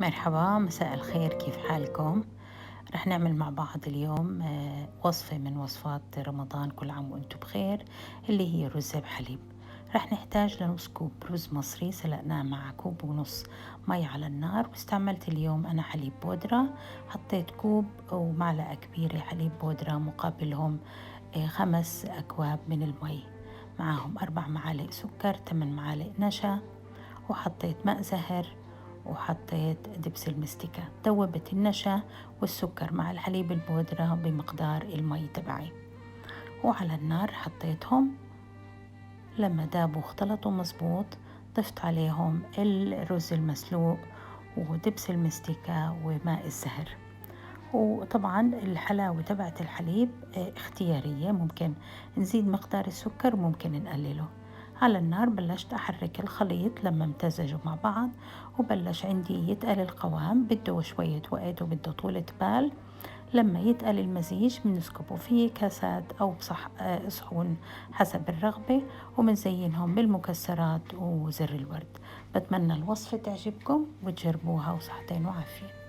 مرحبا، مساء الخير، كيف حالكم؟ رح نعمل مع بعض اليوم وصفة من وصفات رمضان، كل عام وانتم بخير، اللي هي رز بحليب. رح نحتاج لنص كوب رز مصري سلقناه مع كوب ونص مي على النار، واستعملت اليوم أنا حليب بودرة. حطيت كوب ومعلقة كبيرة حليب بودرة مقابلهم 5 أكواب من المي، معاهم 4 معالق سكر، 8 معالق نشا، وحطيت ماء زهر، وحطيت دبس المستكة. دوبت النشا والسكر مع الحليب البودرة بمقدار المي تبعي، وعلى النار حطيتهم. لما دابوا واختلطوا مزبوط ضفت عليهم الرز المسلوق ودبس المستكة وماء الزهر. وطبعا الحلاوة تبعت الحليب اختيارية، ممكن نزيد مقدار السكر وممكن نقلله. على النار بلشت أحرك الخليط لما امتزجوا مع بعض، وبلش عندي يتقل القوام، بده شوية وقت وبده طولة بال. لما يتقل المزيج بنسكبه في كاسات أو صحون حسب الرغبة، ومنزينهم بالمكسرات وزر الورد. بتمنى الوصفة تعجبكم وتجربوها، وصحتين وعافية.